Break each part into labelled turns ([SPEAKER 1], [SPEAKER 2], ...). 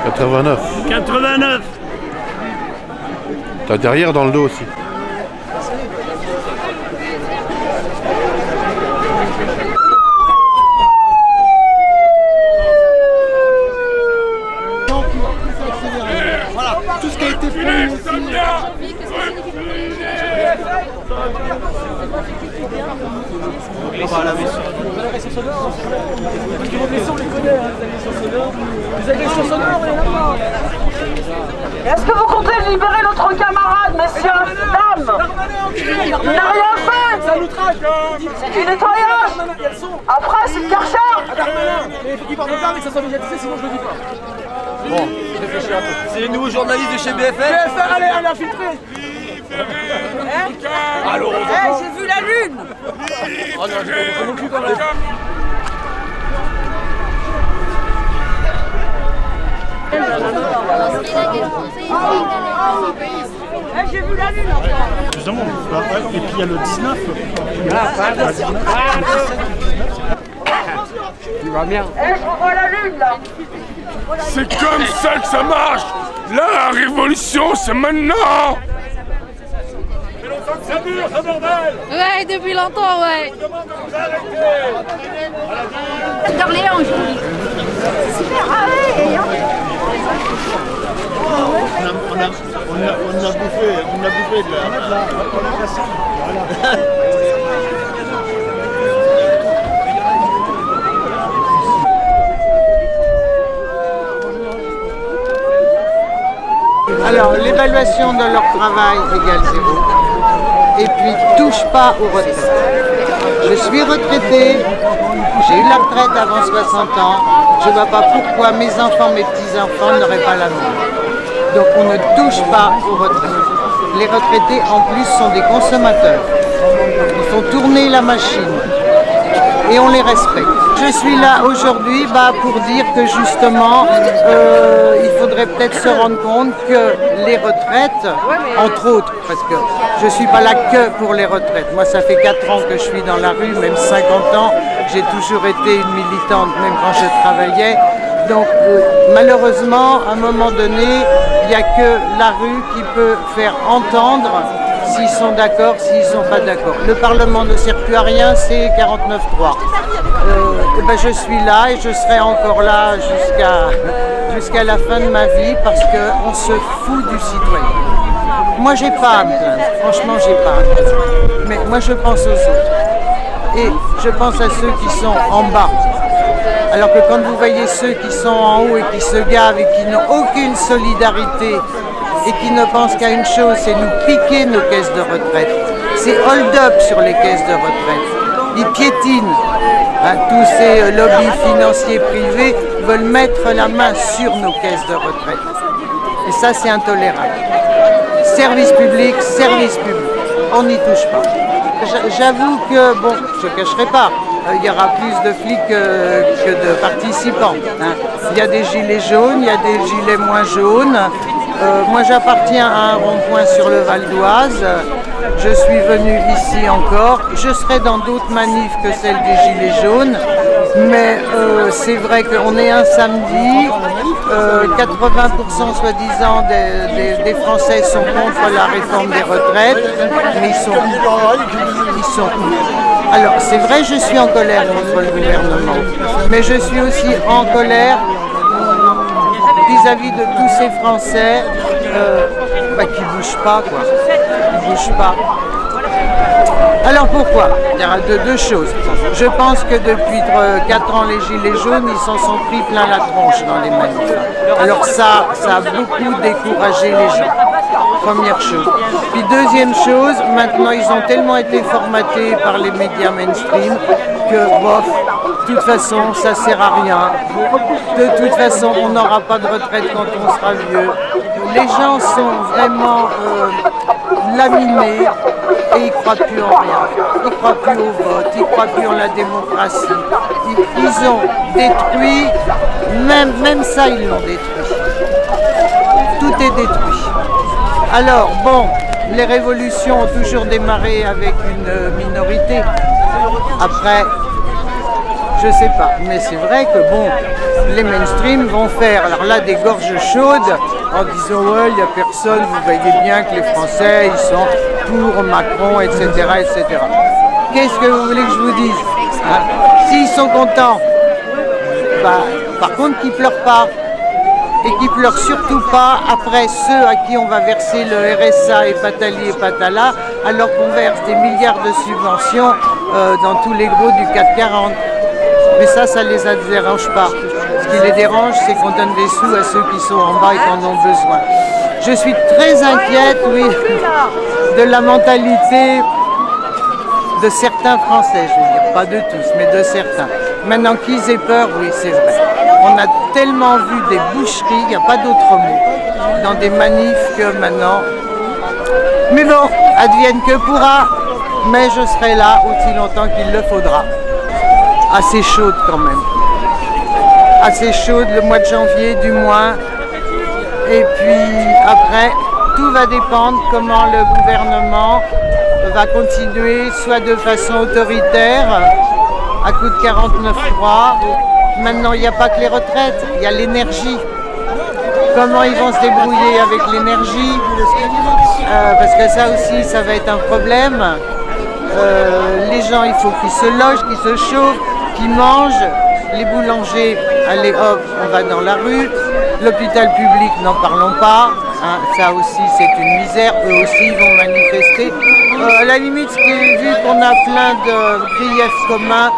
[SPEAKER 1] 89.
[SPEAKER 2] 89.
[SPEAKER 1] T'as derrière dans le dos aussi.
[SPEAKER 3] Voilà, tout ce qui a été fait ici. Les agressions sonores, parce que vos blessés on les connaît, hein, les agressions sonores. Les agressions sonores, on est là-bas.
[SPEAKER 4] Est-ce que vous comptez libérer notre camarade, messieurs, dames? Il n'a rien fait.
[SPEAKER 3] C'est un outrage.
[SPEAKER 4] C'est du nettoyage. Après, c'est le Karcher.
[SPEAKER 3] Mais il faut qu'il parle pas avec sa soit médiatisé, sinon je le dis pas. Bon, réfléchis un peu. C'est les nouveaux journalistes de chez BFM. BFM, allez, infiltré. Allô,
[SPEAKER 4] j'ai vu la lune.
[SPEAKER 3] Oh non, j'ai pas non plus quand même.
[SPEAKER 4] J'ai vu la lune encore.
[SPEAKER 2] Justement, et puis il y a le 19.
[SPEAKER 4] Je vois la lune là.
[SPEAKER 5] C'est comme ça que ça marche. La révolution, c'est maintenant. Ça dure, ce bordel.
[SPEAKER 6] Ouais, depuis longtemps, ouais.
[SPEAKER 5] On demande de vous arrêter.
[SPEAKER 6] D'Orléans, je vous dis.
[SPEAKER 4] Super,
[SPEAKER 1] On a bouffé de la...
[SPEAKER 7] Alors, l'évaluation de leur travail égale 0. Et puis, touche pas aux retraites. Je suis retraitée, j'ai eu la retraite avant 60 ans. Je ne vois pas pourquoi mes enfants, mes petits-enfants n'auraient pas la même. Donc, on ne touche pas aux retraites. Les retraités, en plus, sont des consommateurs. Ils font tourner la machine. Et on les respecte. Je suis là aujourd'hui pour dire que justement, il faudrait peut-être se rendre compte que les retraites, entre autres, parce que je ne suis pas là que pour les retraites. Moi, ça fait 4 ans que je suis dans la rue, même 50 ans. J'ai toujours été une militante, même quand je travaillais. Donc, malheureusement, à un moment donné, il n'y a que la rue qui peut faire entendre s'ils sont d'accord, s'ils ne sont pas d'accord. Le Parlement ne sert plus à rien, c'est 49.3. Je suis là et je serai encore là jusqu'à la fin de ma vie parce qu'on se fout du citoyen. Moi, j'ai pas à me plaindre. Franchement, j'ai pas à me plaindre. Mais moi, je pense aux autres. Et je pense à ceux qui sont en bas. Alors que quand vous voyez ceux qui sont en haut et qui se gavent et qui n'ont aucune solidarité et qui ne pensent qu'à une chose, c'est nous piquer nos caisses de retraite. C'est hold-up sur les caisses de retraite. Ils piétinent. Tous ces lobbies financiers privés veulent mettre la main sur nos caisses de retraite. Et ça, c'est intolérable. Service public, on n'y touche pas. J'avoue que, bon, je ne cacherai pas, il y aura plus de flics que de participants. Il y a des gilets jaunes, il y a des gilets moins jaunes. Moi, j'appartiens à un rond-point sur le Val d'Oise. Je suis venu ici encore. Je serai dans d'autres manifs que celle des Gilets jaunes. Mais c'est vrai qu'on est un samedi. 80% soi-disant des Français sont contre la réforme des retraites. Mais ils sont où? Alors, c'est vrai, je suis en colère contre le gouvernement. Mais je suis aussi en colère vis-à-vis de tous ces Français qui ne bougent pas, quoi. Ils ne bougent pas. Alors pourquoi? Il y a deux choses. Je pense que depuis 4 ans, les Gilets jaunes, ils s'en sont pris plein la tronche dans les manifs. Alors ça a beaucoup découragé les gens. Première chose. Puis deuxième chose, maintenant ils ont tellement été formatés par les médias mainstream que bof, de toute façon ça sert à rien. De toute façon on n'aura pas de retraite quand on sera vieux. Les gens sont vraiment laminés et ils ne croient plus en rien. Ils ne croient plus au vote, ils ne croient plus en la démocratie. Ils ont détruit, même ça ils l'ont détruit. Tout est détruit. Alors bon, les révolutions ont toujours démarré avec une minorité. Après, Je sais pas, mais c'est vrai que bon, les mainstream vont faire alors là des gorges chaudes en disant ouais, il n'y a personne, vous voyez bien que les Français ils sont pour Macron, etc. etc. Qu'est-ce que vous voulez que je vous dise, hein? S'ils sont contents, bah, par contre qu'ils pleurent pas. Et qui pleurent surtout pas après ceux à qui on va verser le RSA et patali et patala, alors qu'on verse des milliards de subventions dans tous les gros du 440. Mais ça les dérange pas. Ce qui les dérange, c'est qu'on donne des sous à ceux qui sont en bas et qui en ont besoin. Je suis très inquiète, oui, de la mentalité de certains Français, je veux dire, pas de tous, mais de certains. Maintenant qu'ils aient peur, oui, c'est vrai. On a tellement vu des boucheries, il n'y a pas d'autre mot, dans des manifs que maintenant. Mais bon, advienne que pourra, mais je serai là aussi longtemps qu'il le faudra. Assez chaude quand même. Assez chaude le mois de janvier du moins. Et puis après, tout va dépendre comment le gouvernement va continuer, soit de façon autoritaire, à coup de 49.3. Maintenant, il n'y a pas que les retraites, il y a l'énergie. Comment ils vont se débrouiller avec l'énergie, parce que ça aussi, ça va être un problème. Les gens, il faut qu'ils se logent, qu'ils se chauffent, qu'ils mangent. Les boulangers, allez hop, on va dans la rue. L'hôpital public, n'en parlons pas. Hein, ça aussi, c'est une misère. Eux aussi, ils vont manifester. À la limite, vu qu'on a plein de griefs communs,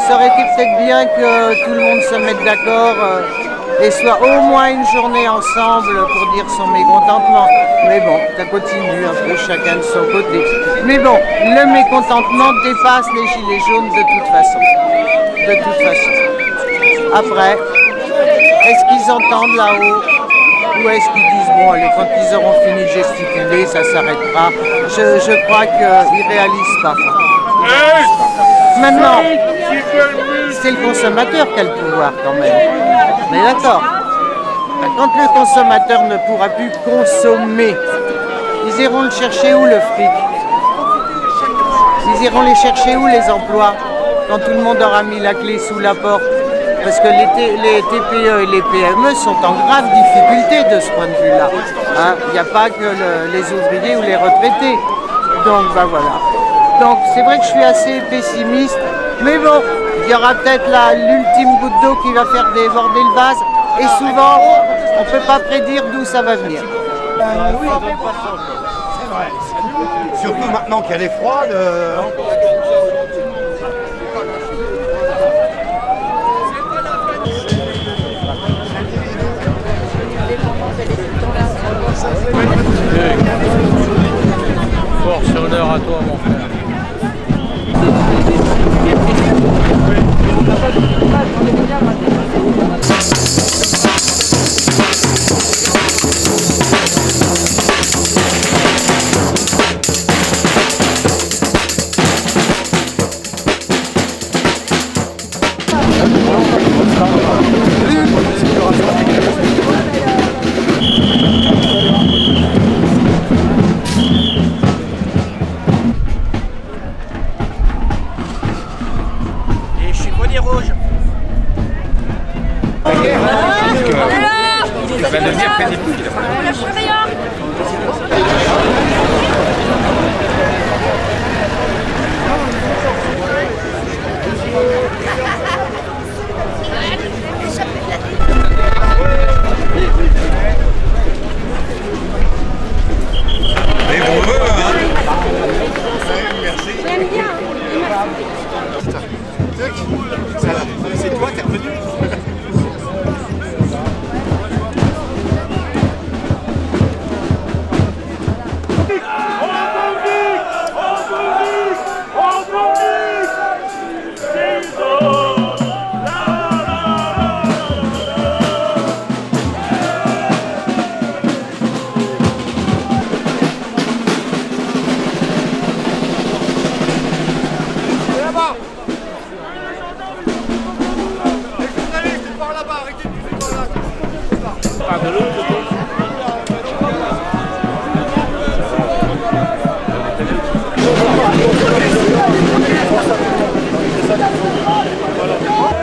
[SPEAKER 7] ça aurait été peut-être bien que tout le monde se mette d'accord et soit au moins une journée ensemble pour dire son mécontentement. Mais bon, ça continue un peu chacun de son côté. Mais bon, le mécontentement dépasse les gilets jaunes de toute façon. De toute façon. Après, est-ce qu'ils entendent là-haut ou est-ce qu'ils disent bon allez, quand ils auront fini de gesticuler, ça s'arrêtera. Je crois qu'ils ne réalisent pas. Maintenant, c'est le consommateur qui a le pouvoir quand même. Mais d'accord. Quand le consommateur ne pourra plus consommer, ils iront le chercher où le fric? Ils iront les chercher où les emplois? Quand tout le monde aura mis la clé sous la porte? Parce que les TPE et les PME sont en grave difficulté de ce point de vue-là. Hein, il n'y a pas que les ouvriers ou les retraités. Donc, ben voilà. Donc, c'est vrai que je suis assez pessimiste. Mais bon, il y aura peut-être l'ultime goutte d'eau qui va faire déborder le vase. Et souvent, on ne peut pas prédire d'où ça va venir.
[SPEAKER 8] Oui, c'est vrai. Surtout maintenant qu'elle est froide.
[SPEAKER 3] Force honneur à toi, mon frère.
[SPEAKER 8] C'est toi qui es revenu.
[SPEAKER 5] Voilà.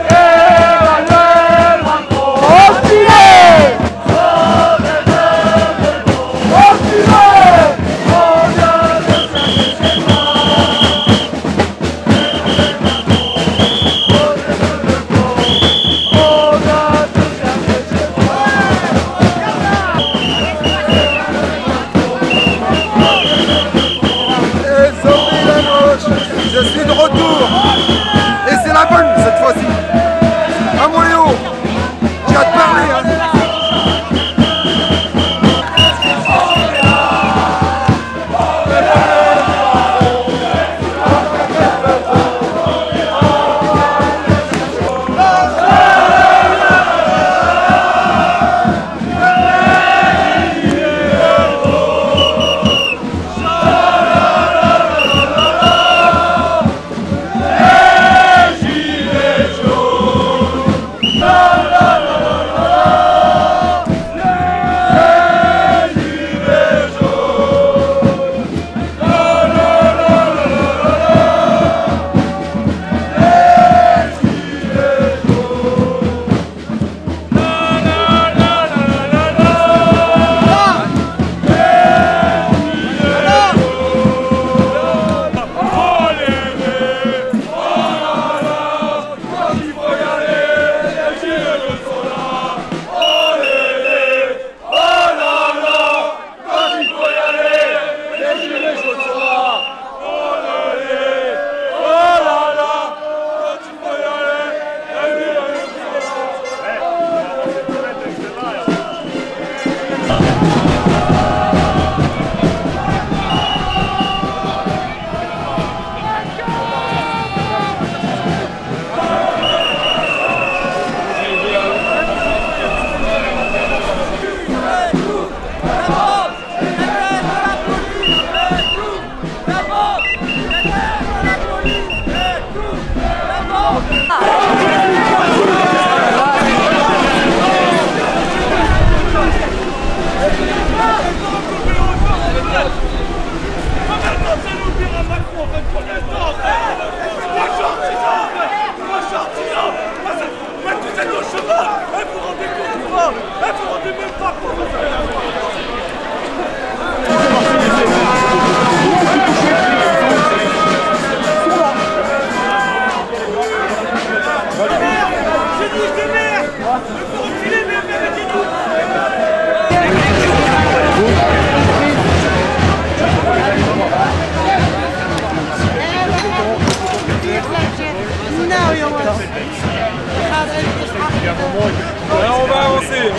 [SPEAKER 3] on va avancer,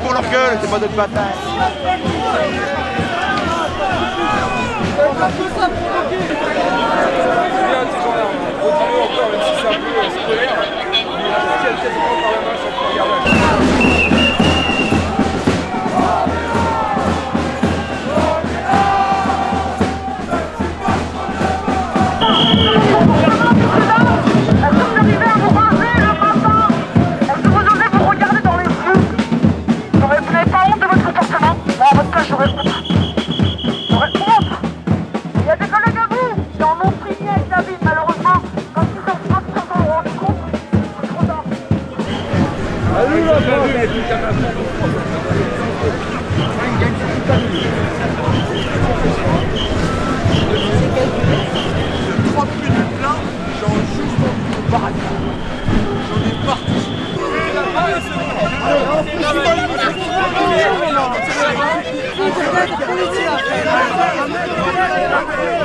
[SPEAKER 8] pour leur gueule, c'est pas notre bataille.
[SPEAKER 4] J'aurais honte. Il y a des collègues à vous qui en ont pris avec David, malheureusement, quand ils s'en sont rendus compte, c'est trop tard.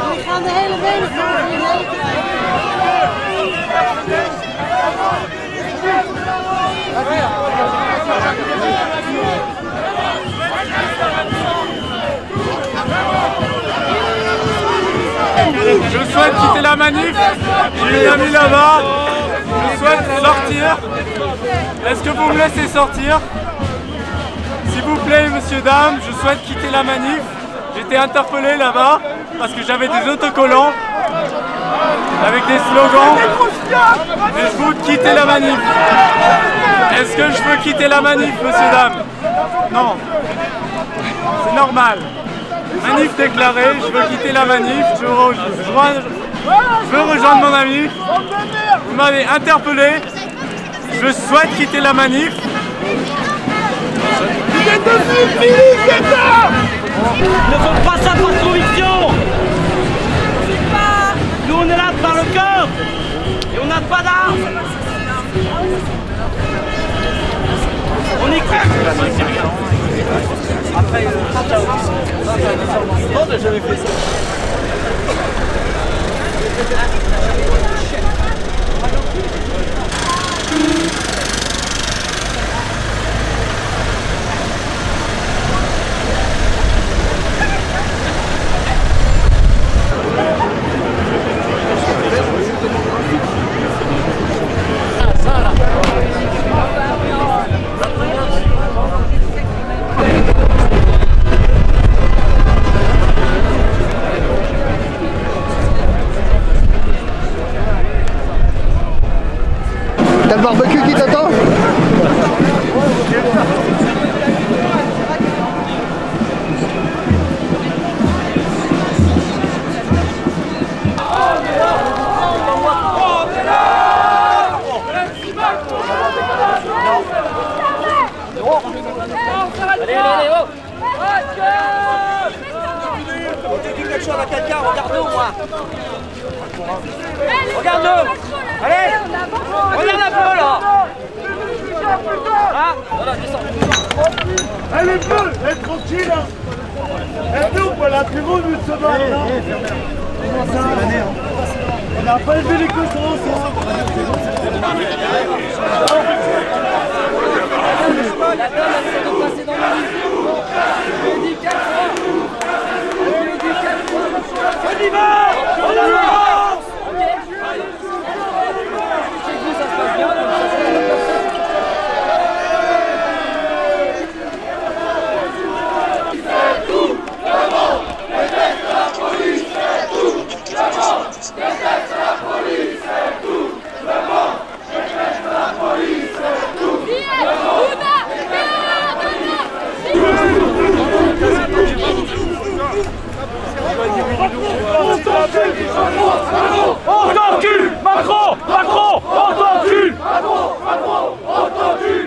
[SPEAKER 6] Die gaan de hele benen voor je
[SPEAKER 3] Je souhaite quitter la manif, j'ai des amis là-bas, je souhaite sortir. Est-ce que vous me laissez sortir? S'il vous plaît, monsieur, dame, je souhaite quitter la manif. J'ai été interpellé là-bas parce que j'avais des autocollants avec des slogans. Mais je veux quitter la manif. Est-ce que je veux quitter la manif, monsieur, dame? Non. C'est normal. Manif déclarée, je veux quitter la manif. Je veux rejoindre mon ami. Vous m'avez interpellé. Je souhaite quitter la manif.
[SPEAKER 9] Vous êtes devenus milices d'État! Ne faites pas ça par conviction! Nous on est là par le cœur! Et on n'a pas d'armes! On est après, j'avais fait ça.
[SPEAKER 8] T'as le barbecue qui t'attend?
[SPEAKER 9] Allez, allez, oh! On te dit quelque chose à quelqu'un, regarde-le au moins! Regarde-le! Allez! Regarde un peu là! Ah! Voilà, descends!
[SPEAKER 2] Elle est bleue, elle est tranquille! Elle est bleue ou pas la plus grosse de ce bar là? On n'a pas élevé les cochons
[SPEAKER 9] La dame, elle s'est repassée dans le lit. Je lui ai dit 4 fois. Je lui ai dit 4 fois. On y va! On avance! Ok. Chez vous, ça se passe bien. Donc ça se passe comme ça.
[SPEAKER 5] C'est tout, devant, déteste la police, c'est tout, devant, déteste la police, c'est tout, devant, déteste la police, c'est tout, devant.
[SPEAKER 2] On t'encule, Macron! Macron! On t'encule!
[SPEAKER 5] Macron! On t'encule!